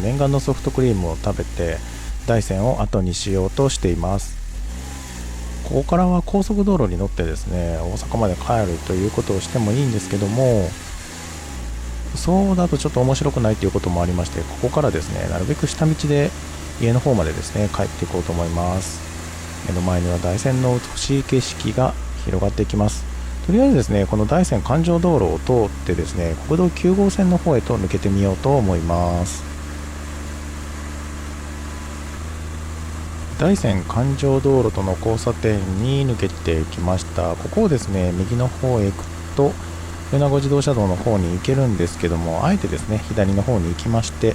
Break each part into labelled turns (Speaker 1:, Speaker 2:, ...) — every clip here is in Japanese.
Speaker 1: 念願のソフトクリームを食べて大山を後にしようとしています。ここからは高速道路に乗ってですね、大阪まで帰るということをしてもいいんですけども、そうだとちょっと面白くないということもありまして、ここからですね、なるべく下道で家の方までですね帰っていこうと思います。目の前には大山の美しい景色が広がっていきます。とりあえずですね、この大山環状道路を通ってですね、国道9号線の方へと抜けてみようと思います。大山環状道路との交差点に抜けてきました。ここをですね、右の方へ行くと米子自動車道の方に行けるんですけども、あえてですね左の方に行きまして、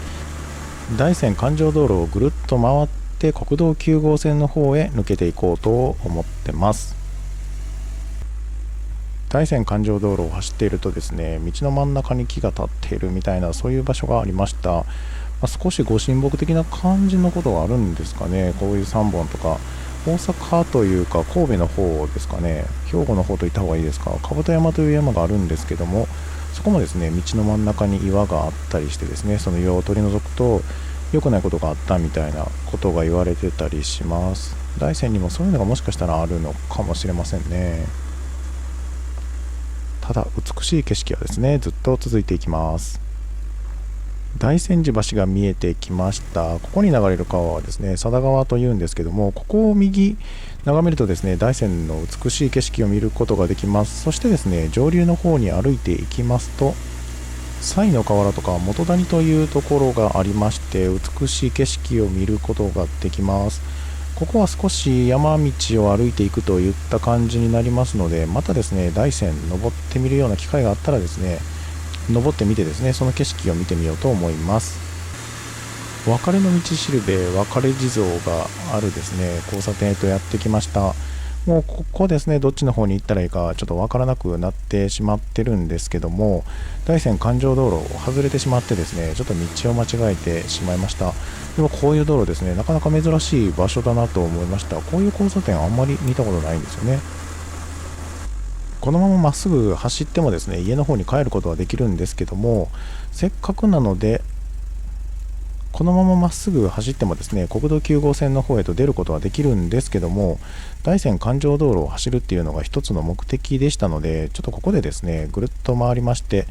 Speaker 1: 大山環状道路をぐるっと回って国道9号線の方へ抜けていこうと思ってます。大山環状道路を走っているとですね、道の真ん中に木が立っているみたいな、そういう場所がありました。少しご神木的な感じのことがあるんですかね。こういう3本とか、大阪というか神戸の方ですかね、兵庫の方といった方がいいですか、兜山という山があるんですけども、そこもですね、道の真ん中に岩があったりしてですね、その岩を取り除くと良くないことがあったみたいなことが言われてたりします。大山にもそういうのがもしかしたらあるのかもしれませんね。ただ美しい景色はですねずっと続いていきます。大泉寺橋が見えてきました。ここに流れる川はですね佐田川というんですけども、ここを右眺めるとですね、大山の美しい景色を見ることができます。そしてですね、上流の方に歩いていきますと、西の河原とか元谷というところがありまして、美しい景色を見ることができます。ここは少し山道を歩いていくといった感じになりますので、またですね大山登ってみるような機会があったらですね、登ってみてですね、その景色を見てみようと思います。別れの道しるべ、別れ地蔵があるですね交差点へとやってきました。もうここですね、どっちの方に行ったらいいかちょっとわからなくなってしまってるんですけども、大山環状道路を外れてしまってですね、ちょっと道を間違えてしまいました。でもこういう道路ですね、なかなか珍しい場所だなと思いました。こういう交差点あんまり見たことないんですよね。このまままっすぐ走ってもですね、家の方に帰ることはできるんですけども、せっかくなのでこのまままっすぐ走ってもですね、国道9号線の方へと出ることはできるんですけども、大山環状道路を走るっていうのが一つの目的でしたので、ちょっとここでですねぐるっと回りまして、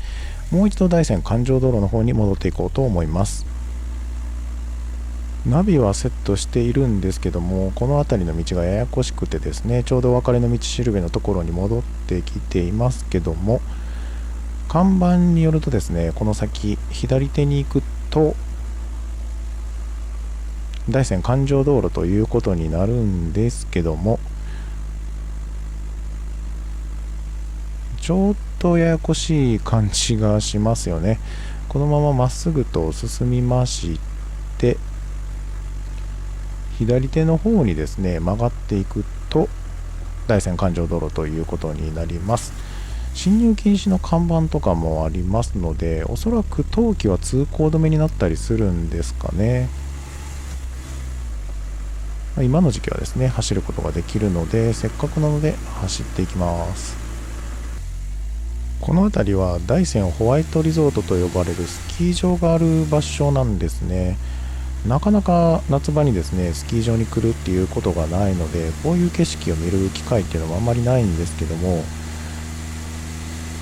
Speaker 1: もう一度大山環状道路の方に戻っていこうと思います。ナビはセットしているんですけども、この辺りの道がややこしくてですね、ちょうど別れの道しるべのところに戻ってきていますけども、看板によるとですね、この先左手に行くと大山環状道路ということになるんですけども、ちょっとややこしい感じがしますよね。このまままっすぐと進みまして、左手の方にですね曲がっていくと大山環状道路ということになります。進入禁止の看板とかもありますので、おそらく冬季は通行止めになったりするんですかね。今の時期はですね走ることができるので、せっかくなので走っていきます。この辺りは大山ホワイトリゾートと呼ばれるスキー場がある場所なんですね。なかなか夏場にですねスキー場に来るっていうことがないので、こういう景色を見る機会っていうのはあんまりないんですけども、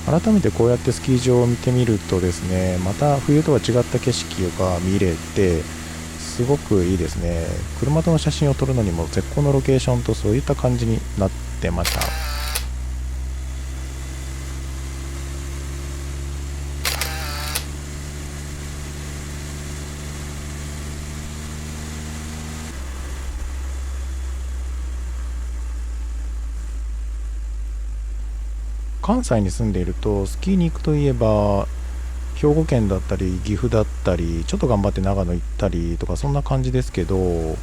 Speaker 1: 改めてこうやってスキー場を見てみるとですね、また冬とは違った景色が見れてすごくいいですね。車との写真を撮るのにも絶好のロケーションと、そういった感じになってました。関西に住んでいるとスキーに行くといえば兵庫県だったり岐阜だったり、ちょっと頑張って長野行ったりとか、そんな感じですけど、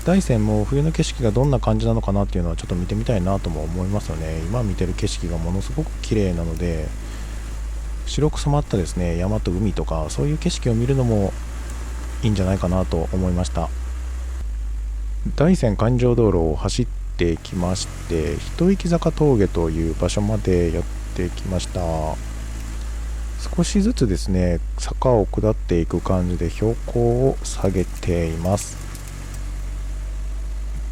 Speaker 1: 大山も冬の景色がどんな感じなのかなっていうのはちょっと見てみたいなとも思いますよね。今見てる景色がものすごく綺麗なので、白く染まったですね山と海とか、そういう景色を見るのもいいんじゃないかなと思いました。大山環状道路を走ってきまして、一息坂峠という場所までやってきました。少しずつですね坂を下っていく感じで標高を下げています。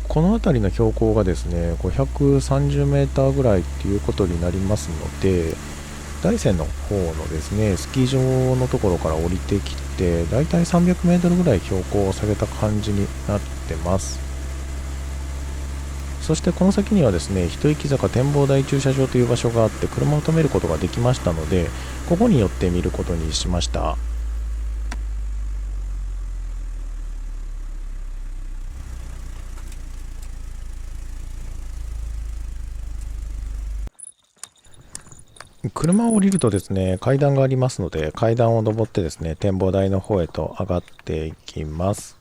Speaker 1: この辺りの標高がですね530メーターぐらいっていうことになりますので、大山の方のですねスキー場のところから降りてきてだいたい300メートルぐらい標高を下げた感じになってます。そしてこの先にはですね一息坂展望台駐車場という場所があって車を止めることができましたので、ここに寄ってみることにしました。車を降りるとですね階段がありますので、階段を上ってですね展望台の方へと上がっていきます。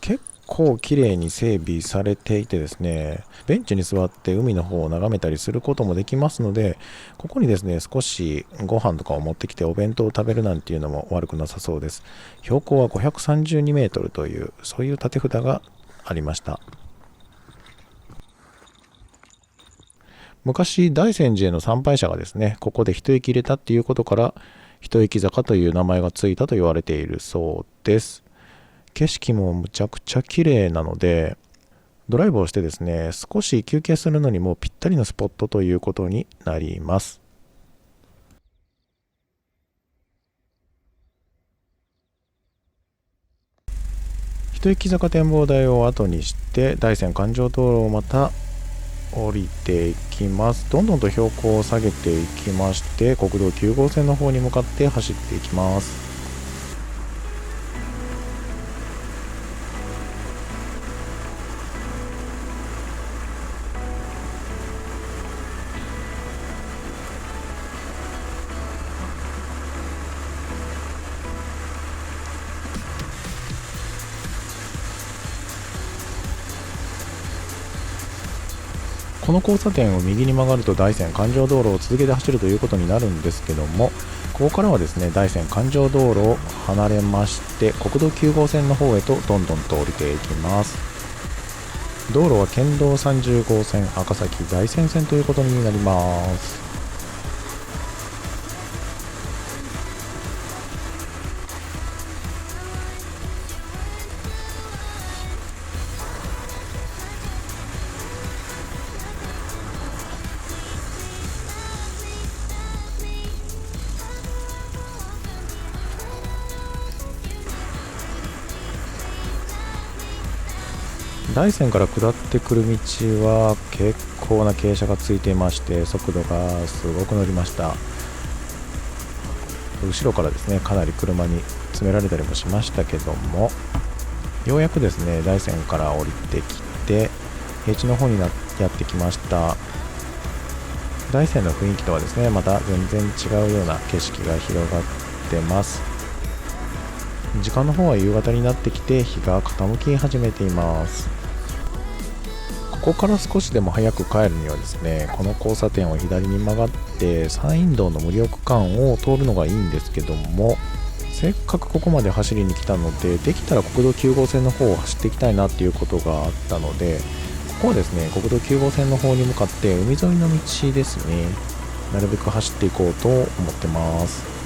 Speaker 1: 結構綺麗に整備されていてですね、ベンチに座って海の方を眺めたりすることもできますので、ここにですね少しご飯とかを持ってきてお弁当を食べるなんていうのも悪くなさそうです。標高は532メートルというそういう立て札がありました。昔大泉寺への参拝者がですねここで一息入れたっていうことから一息坂という名前がついたと言われているそうです。景色もむちゃくちゃ綺麗なので、ドライブをしてですね少し休憩するのにもぴったりのスポットということになります。一息坂展望台を後にして大山環状道路をまた降りていきます。どんどんと標高を下げていきまして国道9号線の方に向かって走っていきます。この交差点を右に曲がると大山環状道路を続けて走るということになるんですけども、ここからはですね大山環状道路を離れまして国道9号線の方へとどんどんと降りていきます。道路は県道30号線赤崎大山線ということになります。大山から下ってくる道は結構な傾斜がついていまして速度がすごく乗りました。後ろからですねかなり車に詰められたりもしましたけども、ようやくですね大山から降りてきて平地の方にやってきました。大山の雰囲気とはですねまた全然違うような景色が広がってます。時間の方は夕方になってきて日が傾き始めています。ここから少しでも早く帰るにはですねこの交差点を左に曲がって山陰道の無料区間を通るのがいいんですけども、せっかくここまで走りに来たのでできたら国道9号線の方を走っていきたいなっていうことがあったので、ここはですね国道9号線の方に向かって海沿いの道ですねなるべく走っていこうと思ってます。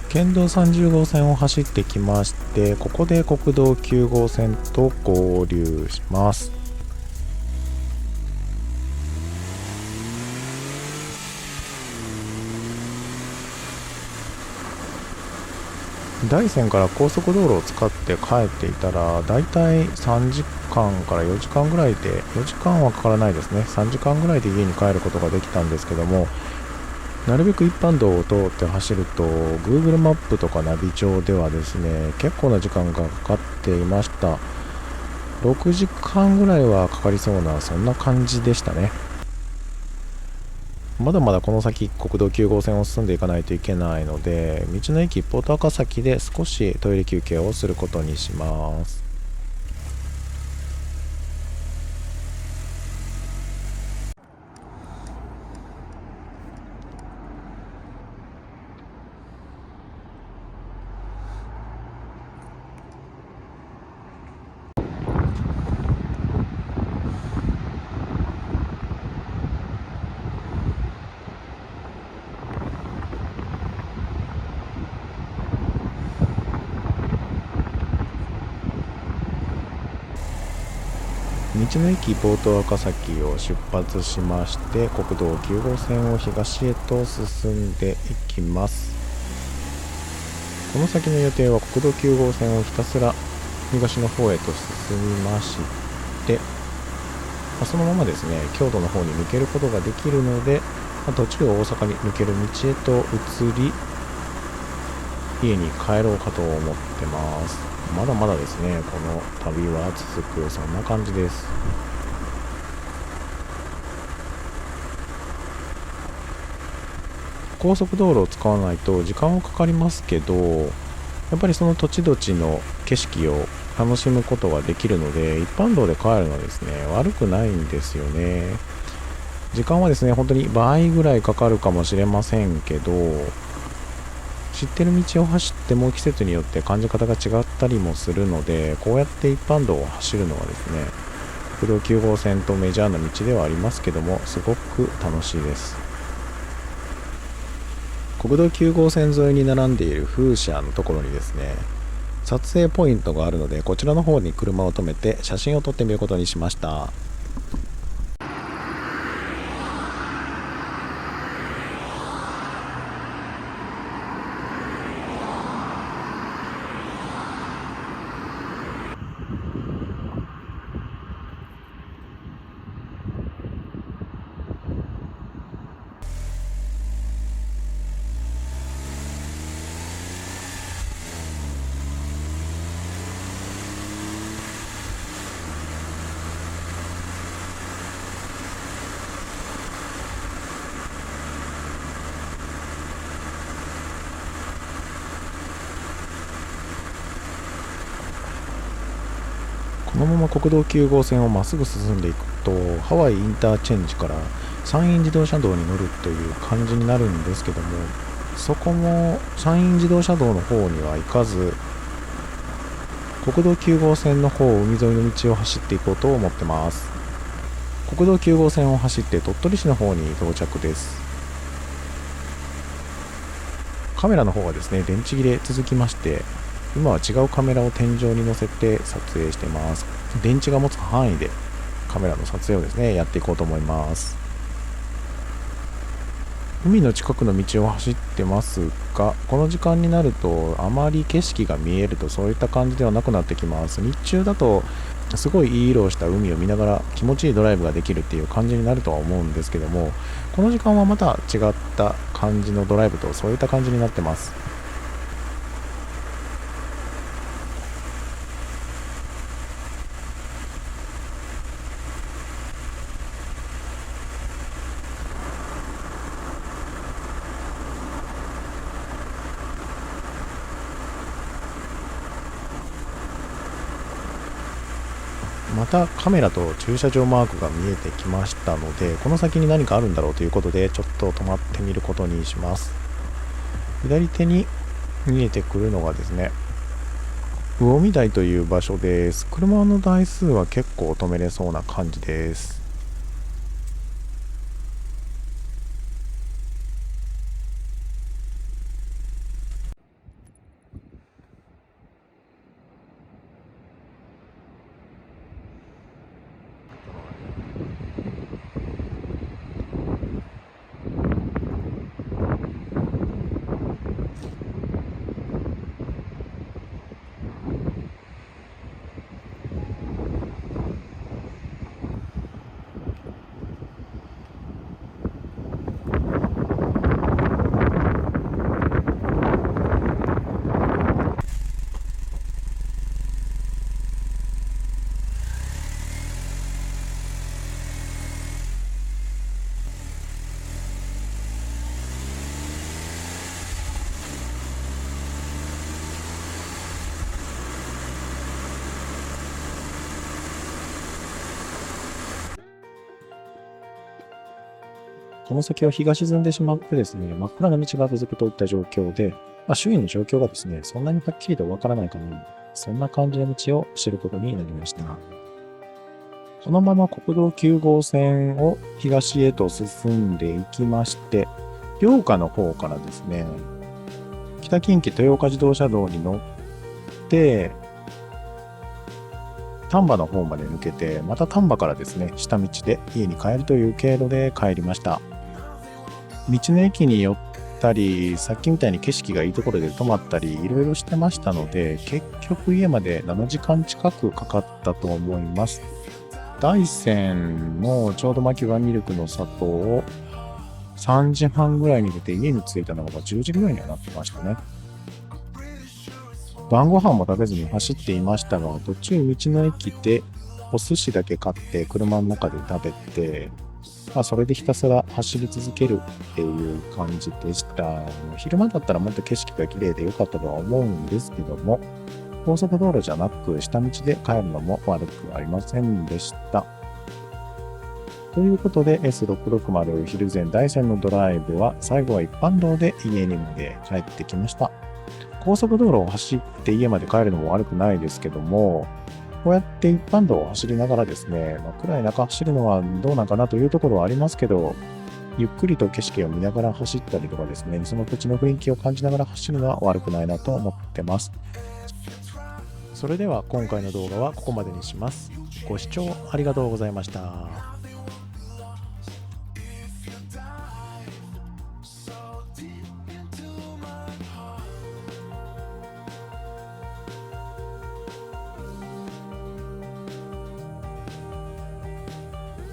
Speaker 1: 県道30号線を走ってきまして、ここで国道9号線と合流します。大山から高速道路を使って帰っていたらだいたい3時間から4時間ぐらいで、4時間はかからないですね、3時間ぐらいで家に帰ることができたんですけども、なるべく一般道を通って走ると Google マップとかナビ上ではですね結構な時間がかかっていました。6時間ぐらいはかかりそうなそんな感じでしたね。まだまだこの先国道9号線を進んでいかないといけないので、道の駅ポート赤崎で少しトイレ休憩をすることにします。道の駅ポート赤崎を出発しまして、国道9号線を東へと進んでいきます。この先の予定は国道9号線をひたすら東の方へと進みまして、そのままですね、京都の方に抜けることができるので、途中大阪に抜ける道へと移り、家に帰ろうかと思ってます。まだまだですね、この旅は続く、そんな感じです。高速道路を使わないと時間はかかりますけど、やっぱりその土地土地の景色を楽しむことができるので、一般道で帰るのはですね、悪くないんですよね。時間はですね、本当に倍ぐらいかかるかもしれませんけど、知ってる道を走っても季節によって感じ方が違ったりもするので、こうやって一般道を走るのはですね、国道9号線とメジャーな道ではありますけども、すごく楽しいです。国道9号線沿いに並んでいる風車のところにですね、撮影ポイントがあるので、こちらの方に車を止めて写真を撮ってみることにしました。このまま国道9号線をまっすぐ進んでいくと、ハワイインターチェンジから山陰自動車道に乗るという感じになるんですけども、そこも山陰自動車道の方には行かず、国道9号線の方、海沿いの道を走っていこうと思ってます。国道9号線を走って鳥取市の方に到着です。カメラの方はですね、電池切れ続きまして、今は違うカメラを天井に乗せて撮影してます。電池が持つ範囲でカメラの撮影をですね、やっていこうと思います。海の近くの道を走ってますが、この時間になるとあまり景色が見えるとそういった感じではなくなってきます。日中だとすごいいい色をした海を見ながら気持ちいいドライブができるっていう感じになるとは思うんですけども、この時間はまた違った感じのドライブとそういった感じになってます。またカメラと駐車場マークが見えてきましたので、この先に何かあるんだろうということでちょっと止まってみることにします。左手に見えてくるのがですね、魚見台という場所です。車の台数は結構止めれそうな感じです。この先は日が沈んでしまってですね、真っ暗な道が続くといった状況で、周囲の状況がですね、そんなにはっきりとわからないかな、そんな感じの道を知ることになりました。このまま国道9号線を東へと進んでいきまして、八日の方からですね、北近畿豊岡自動車道に乗って、丹波の方まで抜けて、また丹波からですね、下道で家に帰るという経路で帰りました。道の駅に寄ったり、さっきみたいに景色がいいところで泊まったり、いろいろしてましたので、結局家まで7時間近くかかったと思います。大山のちょうど牧場ミルクの里を3時半ぐらいに出て家に着いたのが10時ぐらいにはなってましたね。晩ご飯も食べずに走っていましたが、途中道の駅でお寿司だけ買って車の中で食べて、それでひたすら走り続けるっていう感じでした。昼間だったらもっと景色が綺麗で良かったとは思うんですけども、高速道路じゃなく下道で帰るのも悪くありませんでした。ということで S660 蒜山大山のドライブは最後は一般道で家にまで帰ってきました。高速道路を走って家まで帰るのも悪くないですけども、こうやって一般道を走りながらですね、暗い中走るのはどうなんかなというところはありますけど、ゆっくりと景色を見ながら走ったりとかですね、その土地の雰囲気を感じながら走るのは悪くないなと思ってます。それでは今回の動画はここまでにします。ご視聴ありがとうございました。